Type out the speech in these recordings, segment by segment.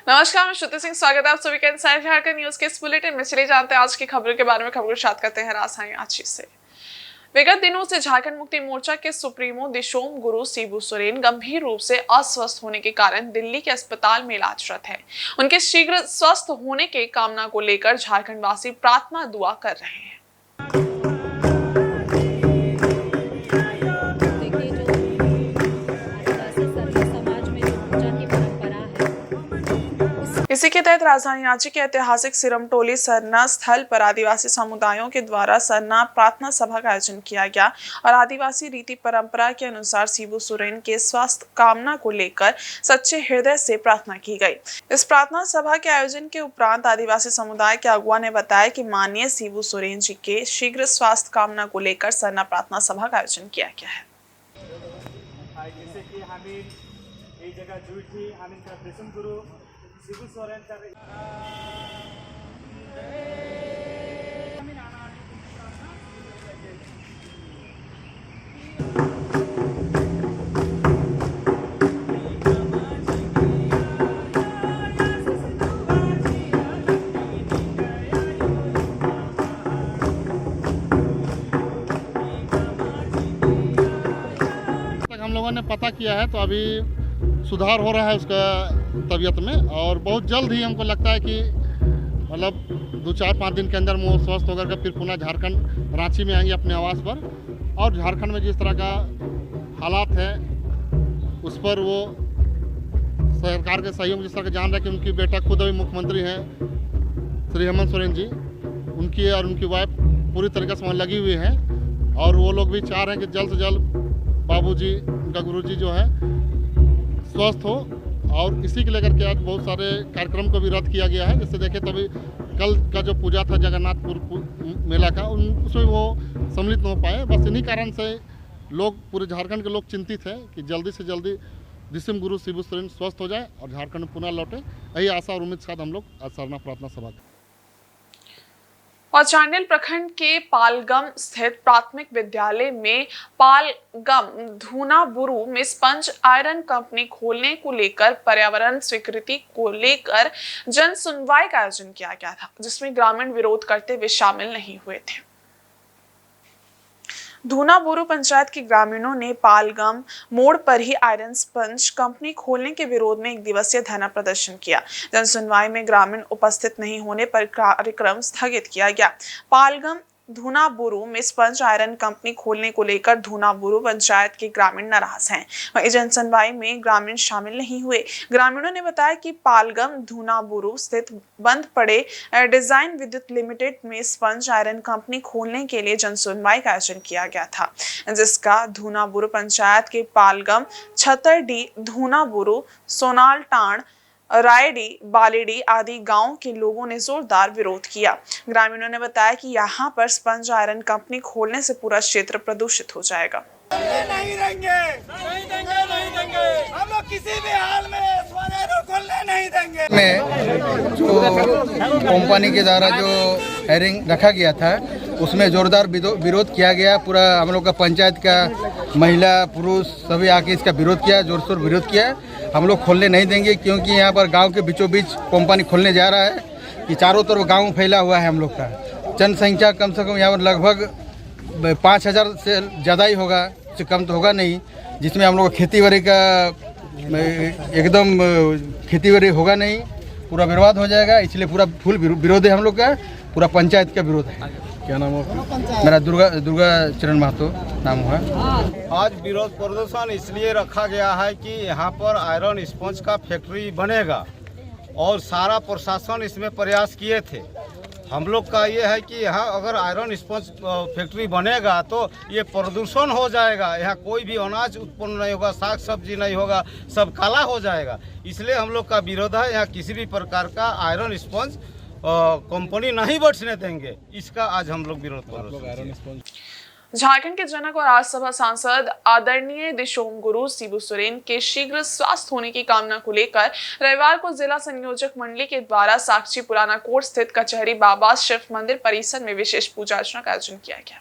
नमस्कार, मैं श्रुति सिंह। स्वागत है आप सभी का इनसाइड झारखंड न्यूज के इस बुलेटिन में। चलिए जानते हैं आज की खबरों के बारे में। खबरों की शुरुआत करते हैं राजधानी रांची से। विगत दिनों से झारखंड मुक्ति मोर्चा के सुप्रीमो दिशोम गुरु शिबू सोरेन गंभीर रूप से अस्वस्थ होने के कारण दिल्ली के अस्पताल में इलाजरत है। उनके शीघ्र स्वस्थ होने के कामना को लेकर झारखंड वासी प्रार्थना दुआ कर रहे हैं। इसी के तहत राजधानी रांची के ऐतिहासिक सिरमटोली सरना स्थल पर आदिवासी समुदायों के द्वारा सरना प्रार्थना सभा का आयोजन किया गया और आदिवासी रीति परंपरा के अनुसार शिबू सोरेन के स्वास्थ्य कामना को लेकर सच्चे हृदय से प्रार्थना की गई। इस प्रार्थना सभा के आयोजन के उपरांत आदिवासी समुदाय के अगुआ ने बताया कि माननीय शिबू सोरेन जी के शीघ्र स्वास्थ्य कामना को लेकर सरना प्रार्थना सभा का आयोजन किया गया है। शिबू सोरेन हम लोगों ने पता किया है तो अभी सुधार हो रहा है उसका तबीयत में, और बहुत जल्द ही हमको लगता है कि मतलब 2-4-5 दिन के अंदर वो स्वस्थ होकर के फिर पुनः झारखंड रांची में आएंगे अपने आवास पर। और झारखंड में जिस तरह का हालात है उस पर वो सरकार के सहयोग जिस तरह का जान रहे कि उनकी बेटा खुद अभी मुख्यमंत्री हैं श्री हेमंत सोरेन जी, उनकी और उनकी वाइफ पूरी तरीके से वहाँ लगी हुई हैं, और वो लोग भी चाह रहे हैं कि जल्द से जल्द बाबूजी उनका गुरुजी जो है स्वस्थ हो। और इसी के लेकर के आज बहुत सारे कार्यक्रम को भी रद्द किया गया है। जैसे देखें तो अभी कल का जो पूजा था जगन्नाथपुर मेला का, उसमें वो सम्मिलित नहीं हो पाए। बस इन्हीं कारण से लोग, पूरे झारखंड के लोग चिंतित है कि जल्दी से जल्दी दिशम गुरु शिबू सोरेन स्वस्थ हो जाए और झारखंड में पुनः लौटे। यही आशा और उम्मीद के साथ हम लोग आज सरना प्रार्थना सभा और चांडिल प्रखंड के पालगम स्थित प्राथमिक विद्यालय में पालगम धूनाबुरु में स्पंज आयरन कंपनी खोलने को लेकर पर्यावरण स्वीकृति को लेकर जन सुनवाई का आयोजन किया गया था, जिसमें ग्रामीण विरोध करते हुए शामिल नहीं हुए थे। धूनाबुरु पंचायत के ग्रामीणों ने पालगम मोड़ पर ही आयरन स्पंज कंपनी खोलने के विरोध में 1 दिवसीय धरना प्रदर्शन किया। जन सुनवाई में ग्रामीण उपस्थित नहीं होने पर कार्यक्रम स्थगित किया गया। पालगम धूनाबुरु में स्पंज आयरन कंपनी खोलने को लेकर धूनाबुरु पंचायत के ग्रामीण नाराज हैं। वहीं जन सुनवाई में ग्रामीण शामिल नहीं हुए। ग्रामीणों ने बताया कि पालगम धूनाबुरु स्थित बंद पड़े डिजाइन विद्युत लिमिटेड में स्पंज आयरन कंपनी खोलने के लिए जन सुनवाई का आयोजन किया गया था, जिसका धूनाबुरु पंचायत के पालगम, छतरडी, धूनाबुरु, सोनालटांड, रायडी, बालेडी आदि गांव के लोगों ने जोरदार विरोध किया। ग्रामीणों ने बताया कि यहां पर स्पंज आयरन कंपनी खोलने से पूरा क्षेत्र प्रदूषित हो जाएगा। नहीं देंगे, नहीं देंगे, नहीं देंगे। हम लोग किसी भी हाल में स्पंज आयरन खोलने नहीं देंगे। में जो कंपनी के द्वारा जो हेयरिंग रखा गया था उसमें जोरदार विरोध किया गया। पूरा हम लोग का पंचायत का महिला पुरुष सभी आके इसका विरोध किया, जोर शोर विरोध किया। हम लोग खोलने नहीं देंगे क्योंकि यहाँ पर गांव के बीचों बीच कंपनी खोलने जा रहा है कि चारों तरफ गांव फैला हुआ है। हम लोग का जनसंख्या कम से कम यहाँ पर लगभग 5000 से ज़्यादा ही होगा, से कम तो होगा नहीं, जिसमें हम लोग खेती बाड़ी का एकदम खेती बाड़ी होगा नहीं, पूरा बर्बाद हो जाएगा। इसलिए पूरा फुल विरोध है हम लोग का, पूरा पंचायत का विरोध है। क्या नाम है? मेरा दुर्गा चरण महतो नाम है। आज विरोध प्रदर्शन इसलिए रखा गया है कि यहाँ पर आयरन स्पंज का फैक्ट्री बनेगा और सारा प्रशासन इसमें प्रयास किए थे। हम लोग का ये है कि यहाँ अगर आयरन स्पंज फैक्ट्री बनेगा तो ये प्रदूषण हो जाएगा, यहाँ कोई भी अनाज उत्पन्न नहीं होगा, साग सब्जी नहीं होगा, सब काला हो जाएगा। इसलिए हम लोग का विरोध है, यहाँ किसी भी प्रकार का आयरन स्पंज कंपनी नहीं बैठने देंगे। इसका आज हम लोग विरोध कर रहे हैं। झारखंड के जनक और राज्यसभा सांसद आदरणीय दिशोम गुरु शिबू सोरेन के शीघ्र स्वास्थ्य होने की कामना को लेकर रविवार को जिला संयोजक मंडली के द्वारा साक्षी पुराना कोट स्थित कचहरी बाबा शिव मंदिर परिसर में विशेष पूजा अर्चना का आयोजन किया गया।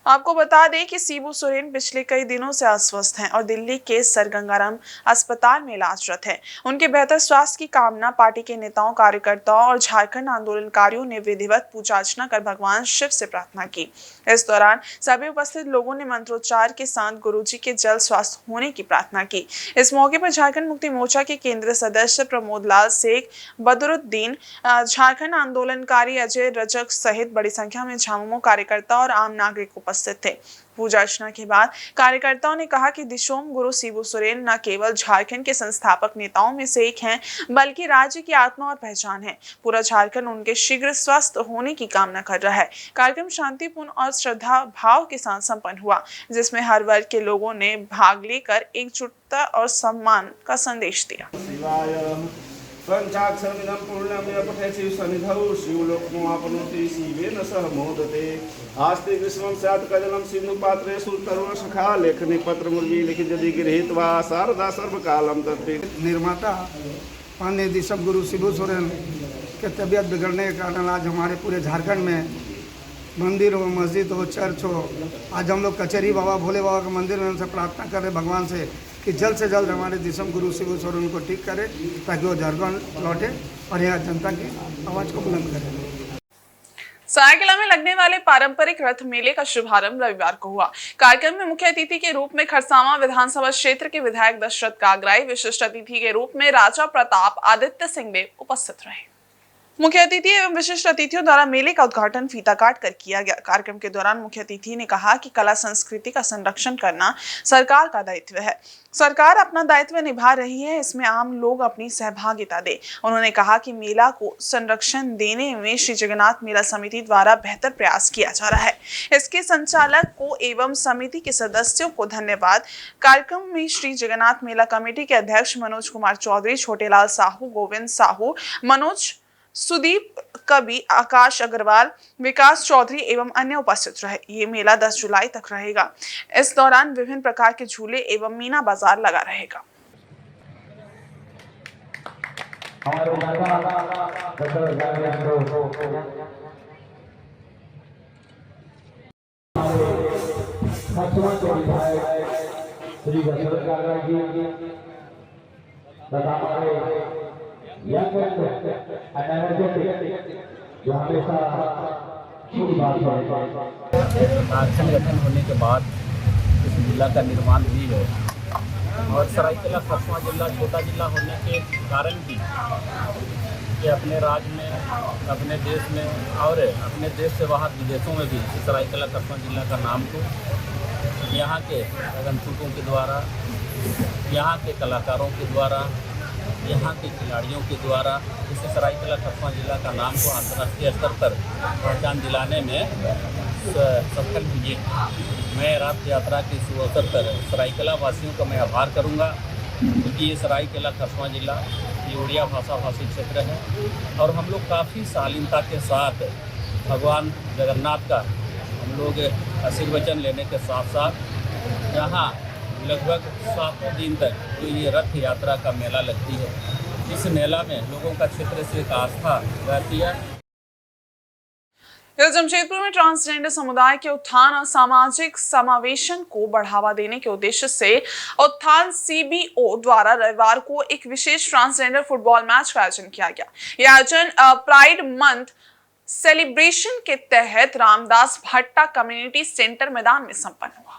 आपको बता दें कि शिबू सोरेन पिछले कई दिनों से अस्वस्थ हैं और दिल्ली के सर गंगाराम अस्पताल में इलाजरत हैं। उनके बेहतर स्वास्थ्य की कामना पार्टी के नेताओं, कार्यकर्ताओं और झारखंड आंदोलनकारियों ने विधिवत पूजा अर्चना कर भगवान शिव से प्रार्थना की। इस दौरान सभी उपस्थित लोगों ने मंत्रोच्चार के साथ गुरुजी के जल्द स्वास्थ्य होने की प्रार्थना की। इस मौके पर झारखंड मुक्ति मोर्चा के केंद्रीय सदस्य प्रमोद लाल शेख, बदरुद्दीन, झारखंड आंदोलनकारी अजय रजक सहित बड़ी संख्या में झामुमो कार्यकर्ता और आम नागरिक उपस्थित थे। पूजा अर्चना के बाद कार्यकर्ताओं ने कहा कि दिशोम गुरु शिबू सोरेन न केवल झारखंड के संस्थापक नेताओं में से एक हैं, बल्कि राज्य की आत्मा और पहचान है। पूरा झारखंड उनके शीघ्र स्वस्थ होने की कामना कर रहा है। कार्यक्रम शांतिपूर्ण और श्रद्धा भाव के साथ संपन्न हुआ, जिसमें हर वर्ग के लोगों ने भाग लेकर एकजुटता और सम्मान का संदेश दिया। पंचाक्षरमिदं पूर्णमेव पठेति सन्निधौ शिवलोकमाप्नोति शिवेन सह मोदते आस्ते ग्रीष्मं स्यात् कजलं सिन्धुपात्रेषु तरुणसखा लेखनी पत्रमुर्वी लिखितयदि गृहीत्वा शारदा सर्वकालं तत्ते। निर्माता माननीय दिशम गुरु शिबू सोरेन के तबीयत बिगड़ने के कारण आज हमारे पूरे झारखंड में मंदिर हो, मस्जिद हो, चर्च हो, आज हम लोग कचहरी बाबा, भोले बाबा के मंदिर में उनसे प्रार्थना कर रहे भगवान से कि जल्द से जल्द हमारे दिशम गुरु शिबू सोरेन को ठीक करे ताकि वो झारखंड लौटे और यहाँ जनता की आवाज़ को बुलंद करे। सरायकेला में लगने वाले पारंपरिक रथ मेले का शुभारंभ रविवार को हुआ। कार्यक्रम में मुख्य अतिथि के रूप में खरसावां विधानसभा क्षेत्र के विधायक दशरथ कागराई, विशिष्ट अतिथि के रूप में राजा प्रताप आदित्य सिंह उपस्थित रहे। मुख्य अतिथि एवं विशिष्ट अतिथियों द्वारा मेले का उद्घाटन फीता काट कर किया गया। कार्यक्रम के दौरान मुख्य अतिथि ने कहा कि कला संस्कृति का संरक्षण करना सरकार का दायित्व है। सरकार अपना दायित्व निभा रही है, इसमें आम लोग अपनी सहभागिता दें। उन्होंने कहा कि मेला को संरक्षण देने में श्री जगन्नाथ मेला समिति द्वारा बेहतर प्रयास किया जा रहा है। इसके संचालक को एवं समिति के सदस्यों को धन्यवाद। कार्यक्रम में श्री जगन्नाथ मेला कमेटी के अध्यक्ष मनोज कुमार चौधरी, छोटेलाल साहू, गोविंद साहू, मनोज, सुदीप कवि, आकाश अग्रवाल, विकास चौधरी एवं अन्य उपस्थित रहे। ये मेला 10 जुलाई तक रहेगा। इस दौरान विभिन्न प्रकार के झूले एवं मीना बाजार लगा रहेगा। झारखंड गठन होने के बाद इस जिला का निर्माण भी है और सरायकेला खरसावां जिला छोटा जिला होने के कारण भी कि अपने राज्य में, अपने देश में और अपने देश से बाहर विदेशों में भी सरायकेला खरसावां जिला का नाम को यहाँ के आगंतुकों के द्वारा, यहाँ के कलाकारों के द्वारा, यहाँ के खिलाड़ियों के द्वारा इस सरायकेला खरसावां जिला का नाम को अंतर्राष्ट्रीय स्तर पर पहचान दिलाने में सफल हुए। मैं रथ यात्रा के इस अवसर पर सरायकेला वासियों का मैं आभार करूँगा, क्योंकि ये सरायकेला खरसावां जिला ये उड़िया भाषा भाषी क्षेत्र है और हम लोग काफ़ी शालीनता के साथ भगवान जगन्नाथ का हम लोग आशीर्वचन लेने के साथ साथ यहाँ लगभग 7 दिन तक जो ये रथ यात्रा का मेला लगती है, इस मेला में लोगों का क्षेत्र से एक आस्था रहती है। जमशेदपुर में ट्रांसजेंडर समुदाय के उत्थान और सामाजिक समावेशन को बढ़ावा देने के उद्देश्य से उत्थान CBO द्वारा रविवार को एक विशेष ट्रांसजेंडर फुटबॉल मैच का आयोजन किया गया। यह आयोजन प्राइड मंथ सेलिब्रेशन के तहत रामदास भट्टा कम्युनिटी सेंटर मैदान में संपन्न हुआ।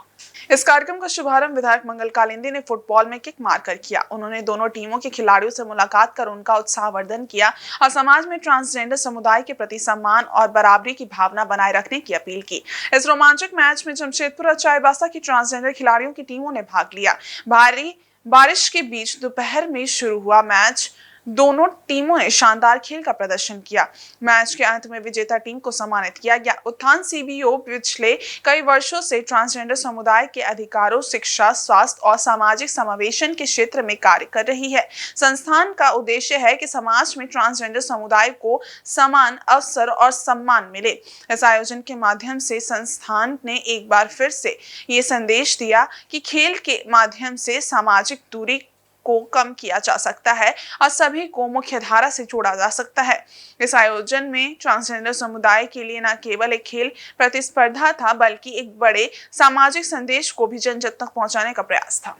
इस कार्यक्रम का शुभारंभ विधायक मंगल कालिंदी ने फुटबॉल में किक मारकर किया। उन्होंने दोनों टीमों के खिलाड़ियों से मुलाकात कर उनका उत्साहवर्धन किया और समाज में ट्रांसजेंडर समुदाय के प्रति सम्मान और बराबरी की भावना बनाए रखने की अपील की। इस रोमांचक मैच में जमशेदपुर और चाईबासा की ट्रांसजेंडर खिलाड़ियों की टीमों ने भाग लिया। भारी बारिश के बीच दोपहर में शुरू हुआ मैच दोनों टीमों ने शानदार खेल का प्रदर्शन किया। मैच के अंत में विजेता टीम को सम्मानित किया गया। उत्थान CBO पिछले कई वर्षों से ट्रांसजेंडर समुदाय के अधिकारों, शिक्षा, स्वास्थ्य और सामाजिक समावेशन के क्षेत्र में कार्य कर रही है। संस्थान का उद्देश्य है कि समाज में ट्रांसजेंडर समुदाय को समान अवसर और सम्मान मिले। इस आयोजन के माध्यम से संस्थान ने एक बार फिर से ये संदेश दिया कि खेल के माध्यम से सामाजिक दूरी को कम किया जा सकता है और सभी को मुख्य धारा से जोड़ा जा सकता है। इस आयोजन में ट्रांसजेंडर समुदाय के लिए न केवल एक खेल प्रतिस्पर्धा था बल्कि एक बड़े सामाजिक संदेश को भी जन जन तक पहुंचाने का प्रयास था।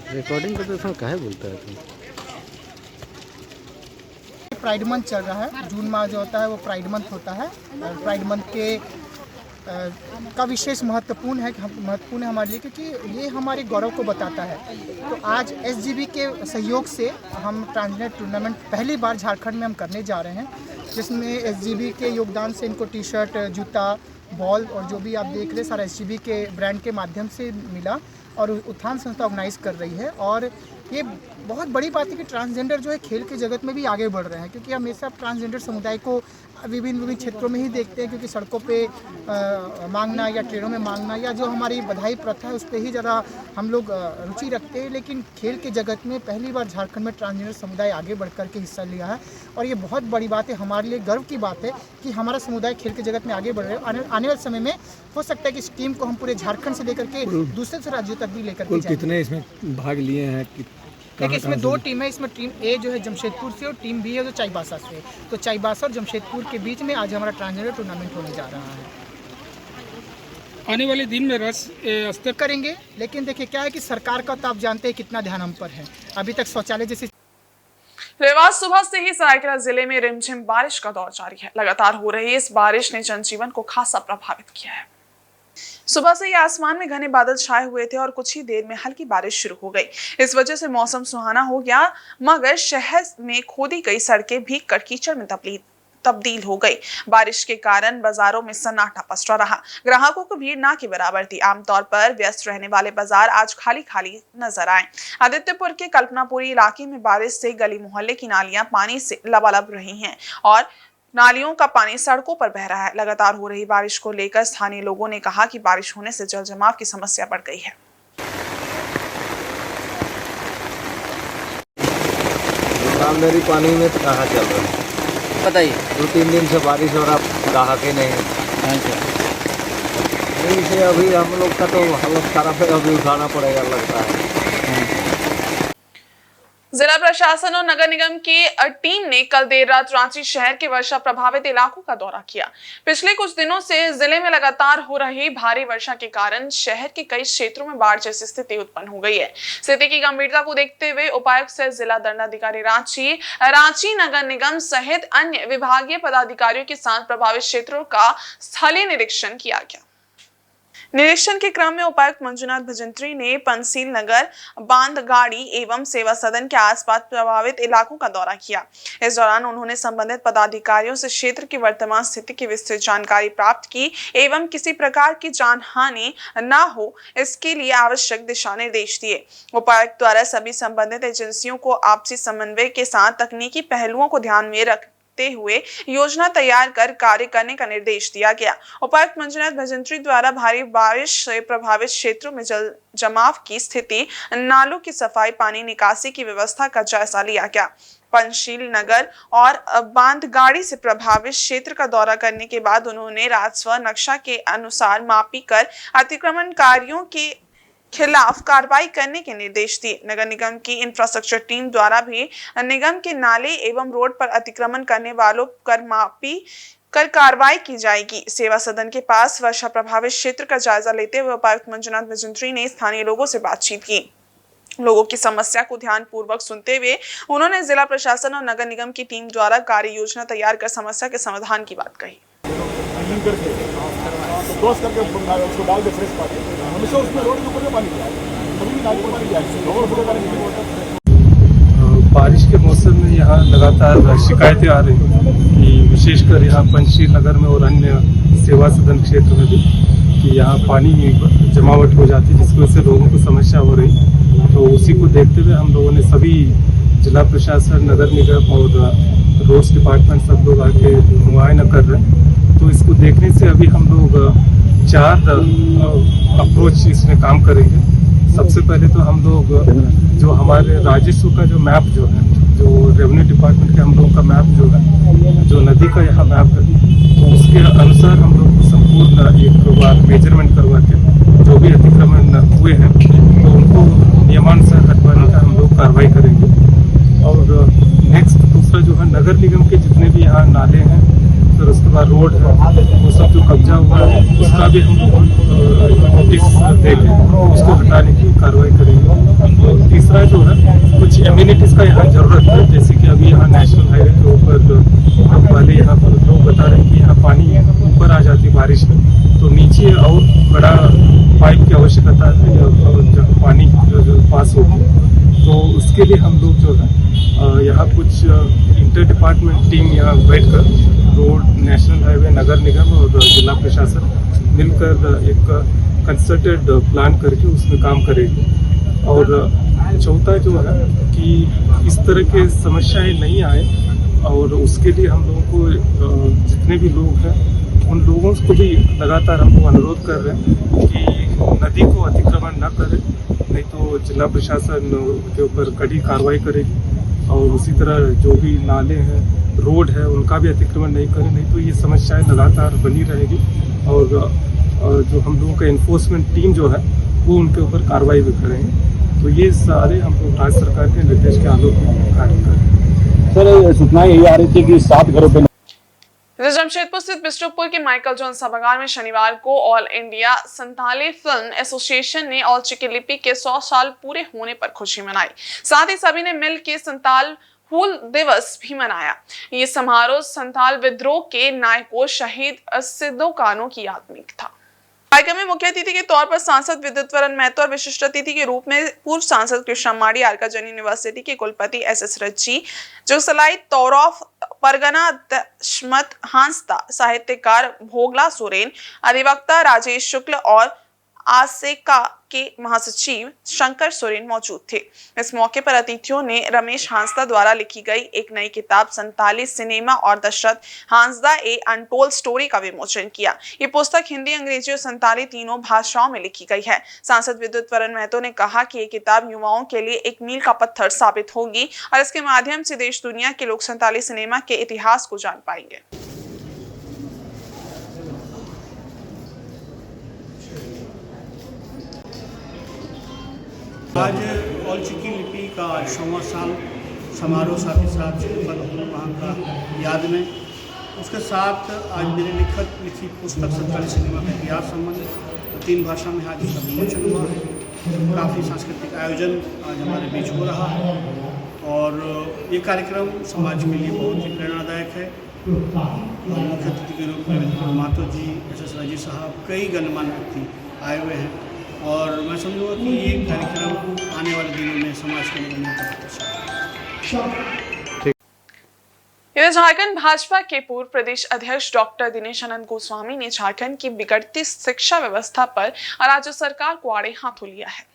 रिकॉर्डिंग करते समय काहे बोलता है तुम? प्राइड मंथ चल रहा है। जून माह जो होता है वो प्राइड मंथ होता है और प्राइड मंथ के का विशेष महत्वपूर्ण है हमारे लिए, क्योंकि ये हमारे गौरव को बताता है। तो आज एसजीबी के सहयोग से हम ट्रांसजेंडर टूर्नामेंट पहली बार झारखंड में हम करने जा रहे हैं, जिसमें एसजीबी के योगदान से इनको टी शर्ट, जूता, बॉल और जो भी आप देख रहे सारा एसजीबी के ब्रांड के माध्यम से मिला और उत्थान संस्था ऑर्गेनाइज कर रही है। और ये बहुत बड़ी बात है कि ट्रांसजेंडर जो है खेल के जगत में भी आगे बढ़ रहे हैं, क्योंकि हमेशा ट्रांसजेंडर समुदाय को विभिन्न क्षेत्रों में ही देखते हैं, क्योंकि सड़कों पे मांगना या ट्रेनों में मांगना या जो हमारी बधाई प्रथा है उस पर ही ज़रा हम लोग रुचि रखते हैं। लेकिन खेल के जगत में पहली बार झारखंड में ट्रांसजेंडर समुदाय आगे बढ़ कर के हिस्सा लिया है और ये बहुत बड़ी बात है, हमारे लिए गर्व की बात है कि हमारा समुदाय खेल के जगत में आगे बढ़ रहे हैं। आने वाले समय में हो सकता है कि इस टीम को हम पूरे झारखंड से लेकर के दूसरे राज्यों तक भी लेकर के जाएं। कितने इसमें भाग लिए हैं? देखिए, इसमें दो टीम है। इसमें टीम ए जो है जमशेदपुर से और टीम बी है जो चाईबासा से। तो चाईबासा और जमशेदपुर के बीच में आज हमारा ट्रांसजेंडर टूर्नामेंट होने जा रहा है। आने वाले दिन में रस स्तर करेंगे, लेकिन देखिए क्या है कि सरकार का तो आप जानते हैं कितना ध्यान हम पर है। अभी तक शौचालय जैसी रविवार सुबह से ही सरायकेला जिले में रिमझिम बारिश का दौर जारी है। लगातार हो रही इस बारिश ने जनजीवन को खासा प्रभावित किया है। सुबह से ही आसमान में घने बादल छाए हुए थे और कुछ ही देर में हल्की बारिश शुरू हो गई। इस वजह से मौसम सुहाना हो गया, मगर शहर में खोदी गई सड़कें भीग कर कीचड़ में तब्दील हो गई। बारिश के कारण बाजारों में सन्नाटा पसरा रहा। ग्राहकों की भीड़ ना के बराबर थी। आमतौर पर व्यस्त रहने वाले बाजार आज खाली खाली नजर आए। आदित्यपुर के कल्पनापुरी इलाके में बारिश से गली मोहल्ले की नालियां पानी से लबालब रही हैं और नालियों का पानी सड़कों पर बह रहा है। लगातार हो रही बारिश को लेकर स्थानीय लोगों ने कहा कि बारिश होने से जल जमाव की समस्या बढ़ गई है। दुकानदारी पानी में तो कहाँ चल रहा है बताइए। 2-3 दिन से बारिश हो रहा, ग्राहक ही नहीं है। इसे अभी हम लोग का तो हालत खराब है, अभी उठाना पड़ेगा लगता है। जिला प्रशासन और नगर निगम की टीम ने कल देर रात रांची शहर के वर्षा प्रभावित इलाकों का दौरा किया। पिछले कुछ दिनों से जिले में लगातार हो रही भारी वर्षा के कारण शहर के कई क्षेत्रों में बाढ़ जैसी स्थिति उत्पन्न हो गई है। स्थिति की गंभीरता को देखते हुए उपायुक्त सह जिला दंडाधिकारी रांची नगर निगम सहित अन्य विभागीय पदाधिकारियों के साथ प्रभावित क्षेत्रों का स्थलीय निरीक्षण किया गया। निरीक्षण के क्रम में उपायुक्त मंजुनाथ भजंत्री ने पंसील नगर, बांधगाड़ी एवं सेवा सदन के आसपास प्रभावित इलाकों का दौरा किया। इस दौरान उन्होंने संबंधित पदाधिकारियों से क्षेत्र की वर्तमान स्थिति की विस्तृत जानकारी प्राप्त की एवं किसी प्रकार की जानहानि न हो इसके लिए आवश्यक दिशा निर्देश दिए। उपायुक्त द्वारा सभी संबंधित एजेंसियों को आपसी समन्वय के साथ तकनीकी पहलुओं को ध्यान में रख हुए योजना तैयार कर कार्य करने का निर्देश दिया गया। उपायुक्त मंजुनाथ भजंत्री द्वारा भारी बारिश से प्रभावित क्षेत्रों में जल जमाव की स्थिति, नालों की सफाई, पानी निकासी की व्यवस्था का जायजा लिया गया। पंचशील नगर और बांधगाड़ी से प्रभावित क्षेत्र का दौरा करने के बाद उन्होंने राजस्व नक्शा के अनुसार मापी कर अतिक्रमणकारियों के खिलाफ कार्रवाई करने के निर्देश दिए। नगर निगम की इंफ्रास्ट्रक्चर टीम द्वारा भी निगम के नाले एवं रोड पर अतिक्रमण करने वालों पर मापी कर कार्रवाई की जाएगी। सेवा सदन के पास वर्षा प्रभावित क्षेत्र का जायजा लेते हुए उपायुक्त मंजुनाथ भजंत्री ने स्थानीय लोगों से बातचीत की। लोगों की समस्या को ध्यान पूर्वक सुनते हुए उन्होंने जिला प्रशासन और नगर निगम की टीम द्वारा कार्य योजना तैयार कर समस्या के समाधान की बात कही। उसको डाल दे फ्रेश पानी, हमेशा उसमें रोड के ऊपर पानी जाए, कभी नाली में पानी जाए। बारिश के मौसम में यहाँ लगातार शिकायतें आ रही हैं कि विशेषकर यहाँ पंचशील नगर में और अन्य सेवा सदन क्षेत्र में भी कि यहाँ पानी जमावट हो जाती है, जिसकी वजह से लोगों को समस्या हो रही। तो उसी को देखते हुए हम लोगों ने सभी जिला प्रशासन, नगर निगम और रोड्स डिपार्टमेंट सब लोग आके मुआयना कर रहे हैं। तो इसको देखने से अभी हम लोग 4 अप्रोच इसमें काम करेंगे। सबसे पहले तो हम लोग जो हमारे राजस्व का जो मैप जो है, जो रेवेन्यू डिपार्टमेंट के हम लोगों का मैप जो है, जो नदी का यहाँ मैप है, तो उसके अनुसार हम लोग संपूर्ण एक बार मेजरमेंट करवा के जो भी नगर निगम के जितने भी यहाँ नाले हैं, फिर उसके बाद रोड है, वो सब जो कब्जा हुआ है उसका भी हम नोटिस देके उसको हटाने की कार्रवाई करेंगे। और तीसरा जो है कुछ एम्यूनिटीज़ का यहाँ ज़रूरत है, जैसे कि अभी यहाँ नेशनल हाईवे के ऊपर हम पहले यहाँ पर लोग बता रहे हैं कि यहाँ पानी ऊपर आ जाती बारिश में, तो नीचे और बड़ा पाइप की आवश्यकता है जहाँ पानी पास होगी। तो उसके लिए हम लोग जो है यहाँ कुछ इंटर डिपार्टमेंट टीम यहाँ बैठकर रोड, नेशनल हाईवे, नगर निगम और जिला प्रशासन मिलकर एक कंसल्टेड प्लान करके उसमें काम करेगी। और चौथा जो है कि इस तरह के समस्याएं नहीं आए, और उसके लिए हम लोगों को जितने भी लोग हैं उन लोगों को भी लगातार हम लोग अनुरोध कर रहे हैं कि नदी को अतिक्रमण न करें, नहीं तो जिला प्रशासन के ऊपर कड़ी कार्रवाई करेगी। और उसी तरह जो भी नाले हैं, रोड है, उनका भी अतिक्रमण नहीं करें, नहीं तो ये समस्याएं लगातार बनी रहेगी। और जो हम लोगों का इन्फोर्समेंट टीम जो है वो उनके ऊपर कार्रवाई भी करेंगे। तो ये सारे हम लोग राज्य सरकार के निर्देश के आलोक में कार्य करेंगे। सर, सूचनाएं यही आ रही थी कि 7 घरों पर जमशेदपुर स्थित बिष्टुपुर के माइकल जॉन सभागार में शनिवार को all India Santali film association ने ऑल चिकी लिपि के 100 साल पूरे होने पर खुशी मनाई। साथ ही सभी ने मिल के संताल हूल दिवस भी मनाया। ये समारोह संताल विद्रोह के नायकों शहीद सिद्धो कानो की याद में था। कार्यक्रम में मुख्य अतिथि के तौर पर सांसद विद्युतवरण महतो और विशिष्ट अतिथि के रूप में पूर्व सांसद कृष्णा माड़ी, आरकाजन यूनिवर्सिटी के कुलपति एस रज्जी, जोसलाई तौरफ, परगना दशमत हांसदा, साहित्यकार भोगला सोरेन, अधिवक्ता राजेश शुक्ल और आसेका के महासचिव शंकर सोरेन मौजूद थे। इस मौके पर अतिथियों ने रमेश हांसदा द्वारा लिखी गई एक नई किताब संताली सिनेमा और दशरथ हांसदा ए अनटोल्ड स्टोरी का विमोचन किया। ये पुस्तक हिंदी, अंग्रेजी और संताली तीनों भाषाओं में लिखी गई है। सांसद विद्युतवरण महतो ने कहा कि ये किताब युवाओं के लिए एक मील का पत्थर साबित होगी और इसके माध्यम से देश दुनिया के लोग संताली सिनेमा के इतिहास को जान पाएंगे। आज ऑल चिकी लिपि का 100वां साल समारोह साथ ही साथ वहाँ का याद में, उसके साथ आज मेरे लिखी पुस्तक संताली सिनेमा का इतिहास संबंधित 3 भाषा में आज इसका विमोचन हुआ है। काफ़ी सांस्कृतिक आयोजन आज हमारे बीच हो रहा है और ये कार्यक्रम समाज के लिए बहुत ही प्रेरणादायक है। मुख्य अतिथि के रूप में मातो जी, एस रजी साहब, कई गणमान्य व्यक्ति आए हुए हैं और मैं समझूंगा कि ये कार्यक्रम आने वाले दिनों में समाज के लिए इधर झारखंड भाजपा के पूर्व प्रदेश अध्यक्ष डॉक्टर दिनेश आनंद गोस्वामी ने झारखंड की बिगड़ती शिक्षा व्यवस्था पर राज्य सरकार को आड़े हाथों लिया है।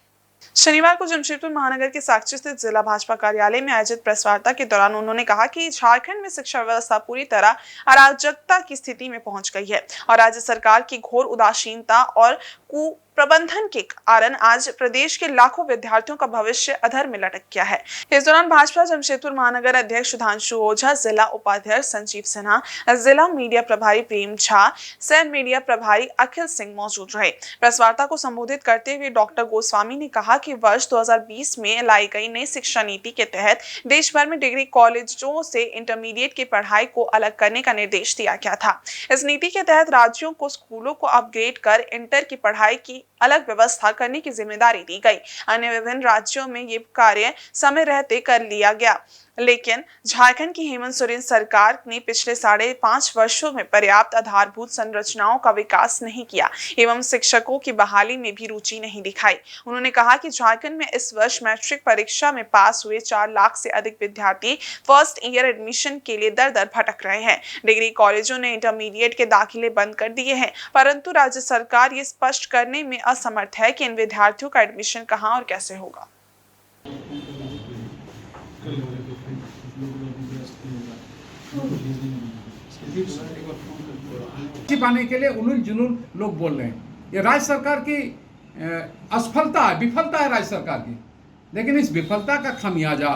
शनिवार को जमशेदपुर महानगर के साक्षी स्थित जिला भाजपा कार्यालय में आयोजित प्रेस वार्ता के दौरान उन्होंने कहा कि झारखंड में शिक्षा व्यवस्था पूरी तरह अराजकता की स्थिति में पहुंच गई है और राज्य सरकार की घोर उदासीनता और कुप्रबंधन के कारण आज प्रदेश के लाखों विद्यार्थियों का भविष्य अधर में लटक गया है। इस दौरान भाजपा जमशेदपुर महानगर अध्यक्ष सुधांशु ओझा, जिला उपाध्यक्ष संजीव सिन्हा, जिला मीडिया प्रभारी प्रेम झा, सह मीडिया प्रभारी अखिल सिंह मौजूद रहे। प्रेस वार्ता को संबोधित करते हुए डॉक्टर गोस्वामी ने कहा कि वर्ष 2020 में लाई गई नई शिक्षा नीति के तहत देश भर में डिग्री कॉलेजों से इंटरमीडिएट की पढ़ाई को अलग करने का निर्देश दिया गया था। इस नीति के तहत राज्यों को स्कूलों को अपग्रेड कर इंटर की पढ़ाई की अलग व्यवस्था करने की जिम्मेदारी दी गई। अन्य विभिन्न राज्यों में ये कार्य समय रहते कर लिया गया, लेकिन झारखंड की हेमंत सोरेन सरकार ने पिछले 5.5 वर्षों में पर्याप्त आधारभूत संरचनाओं का विकास नहीं किया एवं शिक्षकों की बहाली में भी रुचि नहीं दिखाई। उन्होंने कहा कि झारखंड में इस वर्ष मैट्रिक परीक्षा में पास हुए 4 लाख से अधिक विद्यार्थी फर्स्ट ईयर एडमिशन के लिए दर दर भटक रहे हैं। डिग्री कॉलेजों ने इंटरमीडिएट के दाखिले बंद कर दिए हैं, परंतु राज्य सरकार ये स्पष्ट करने में असमर्थ है कि इन विद्यार्थियों का एडमिशन कहां और कैसे होगा। पाने के लिए उलूल जुलूल लोग बोल रहे हैं। ये राज्य सरकार की असफलता है, विफलता है राज्य सरकार की, लेकिन इस विफलता का खामियाजा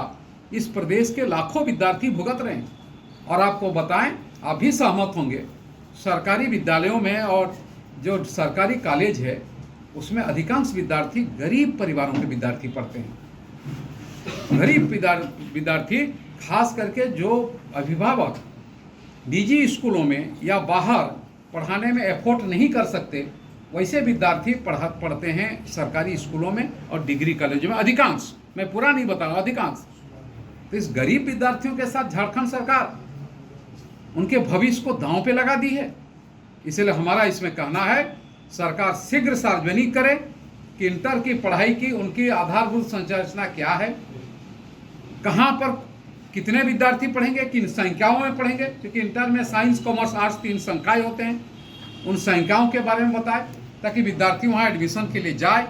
इस प्रदेश के लाखों विद्यार्थी भुगत रहे हैं। और आपको बताएं, आप भी सहमत होंगे, सरकारी विद्यालयों में और जो सरकारी कॉलेज है उसमें अधिकांश विद्यार्थी गरीब परिवारों के विद्यार्थी पढ़ते हैं। गरीब विद्यार्थी खास करके जो अभिभावक निजी स्कूलों में या बाहर पढ़ाने में एफोर्ट नहीं कर सकते, वैसे विद्यार्थी पढ़ते हैं सरकारी स्कूलों में और डिग्री कॉलेजों में, अधिकांश, मैं पूरा नहीं बता रहा, अधिकांश। तो इस गरीब विद्यार्थियों के साथ झारखंड सरकार उनके भविष्य को दांव पे लगा दी है। इसलिए हमारा इसमें कहना है सरकार शीघ्र सार्वजनिक करे कि इंटर की पढ़ाई की उनकी आधारभूत संरचना क्या है, कहाँ पर कितने विद्यार्थी पढ़ेंगे, किन संख्याओं में पढ़ेंगे, क्योंकि इंटर में साइंस, कॉमर्स, आर्ट्स 3 संकाय होते हैं, उन संख्याओं के बारे में बताए ताकि विद्यार्थी वहाँ एडमिशन के लिए जाए।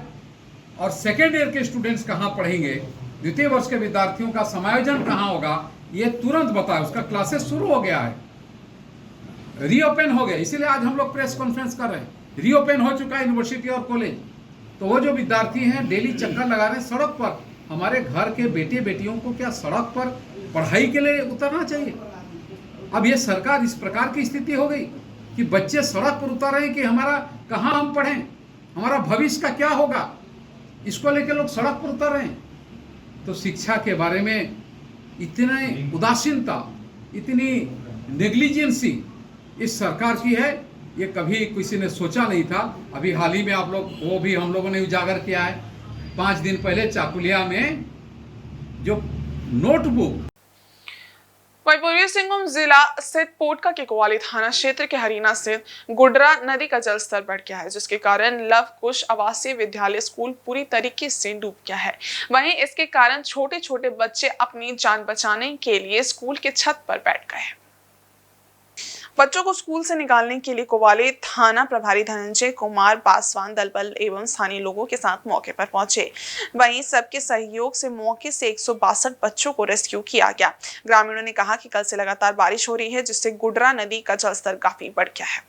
और सेकेंड ईयर के स्टूडेंट्स कहाँ पढ़ेंगे, द्वितीय वर्ष के विद्यार्थियों का समायोजन कहाँ होगा, ये तुरंत बताए। उसका क्लासेस शुरू हो गया है, रीओपन हो गया, इसीलिए आज हम लोग प्रेस कॉन्फ्रेंस कर रहे हैं। रीओपन हो चुका है यूनिवर्सिटी और कॉलेज। तो वो जो विद्यार्थी हैं डेली चक्कर लगा रहे हैं सड़क पर, हमारे घर के बेटे बेटियों को क्या सड़क पर पढ़ाई के लिए उतरना चाहिए? अब ये सरकार इस प्रकार की स्थिति हो गई कि बच्चे सड़क पर उतर रहे हैं कि हमारा कहाँ हम पढ़ें, हमारा भविष्य का क्या होगा, इसको लेकर लोग सड़क पर उतर रहे हैं। तो शिक्षा के बारे में इतनी उदासीनता, इतनी नेग्लिजेंसी इस सरकार की है, ये कभी किसी ने सोचा नहीं था। अभी हाल ही में आप लोग, वो भी हम लोगों ने उजागर किया है, 5 दिन पहले चाकुलिया में जो नोटबुक। वहीं पूर्वी सिंहभूम जिला स्थित पोटका के कोवाली थाना क्षेत्र के हरीना स्थित गुडरा नदी का जलस्तर बढ़ गया है, जिसके कारण लव कुश आवासीय विद्यालय स्कूल पूरी तरीके से डूब गया है। वहीं इसके कारण छोटे छोटे बच्चे अपनी जान बचाने के लिए स्कूल के छत पर बैठ गए हैं। बच्चों को स्कूल से निकालने के लिए कोवाली थाना प्रभारी धनंजय कुमार पासवान दल बल एवं स्थानीय लोगों के साथ मौके पर पहुंचे। वहीं सबके सहयोग से मौके से 162 बच्चों को रेस्क्यू किया गया। ग्रामीणों ने कहा कि कल से लगातार बारिश हो रही है, जिससे गुडरा नदी का जलस्तर काफी बढ़ गया है।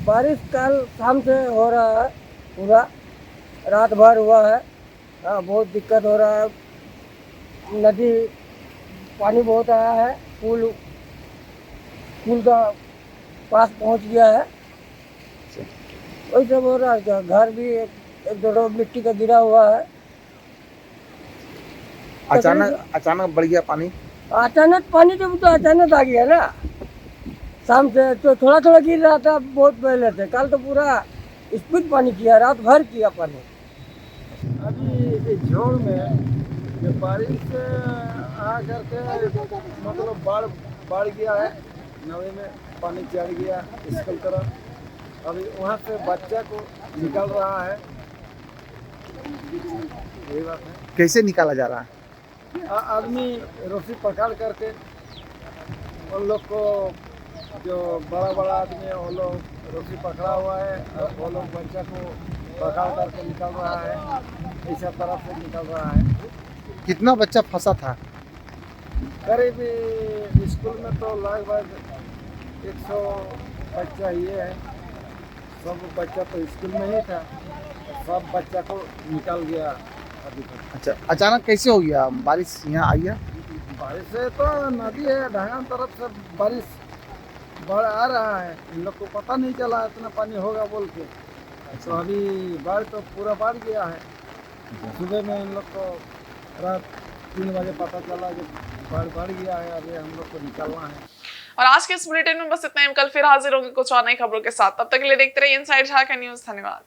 बारिश कल शाम से हो रहा है, पूरा रात भर हुआ है। बहुत दिक्कत हो रहा है, नदी पानी बहुत आया है, पुल का पास पहुंच गया है, वही सब हो रहा है। घर भी एक दो मिट्टी का गिरा हुआ है। अचानक बढ़ गया पानी। अचानक पानी जब तो अचानक आ गया ना, शाम से तो थोड़ा थोड़ा गिर रहा था बहुत पहले से, कल तो पूरा स्पीड पानी किया, रात भर किया पानी। अभी झोड़ में बारिश से आ करके मतलब बढ़ गया है, नवे में पानी चढ़ गया इसकल तरह। अभी वहाँ से बच्चा को निकल रहा है, यही बात है। कैसे निकाला जा रहा है? आदमी रस्सी पकड़ करके उन लोग को, जो बड़ा आदमी है वो लोग रस्सी पकड़ा हुआ है और वो लोग बच्चा को पकड़ करके निकल रहा है, इस तरफ से निकल रहा है। कितना बच्चा फंसा था? करीब स्कूल में तो लगभग 100 बच्चा ही है, सब बच्चा तो स्कूल में ही था, सब बच्चा को निकल गया अभी तक। अच्छा, अचानक कैसे हो गया? बारिश यहाँ आई है? बारिश से तो नदी है, ढांगन तरफ से बारिश बाढ़ आ रहा है, इन लोग को पता नहीं चला इतना पानी होगा बोल के। तो अभी बाढ़ तो पूरा बढ़ गया है। सुबह में इन लोग को रात 3 बजे पता चला कि बाढ़ बढ़ गया है, अभी हम लोग को निकलना है। और आज के इस बुलेटिन में बस इतना ही। कल फिर हाजिर होंगे कुछ और नई खबरों के साथ, तब तक के लिए देखते रहिए इनसाइड झारखंड न्यूज़। धन्यवाद।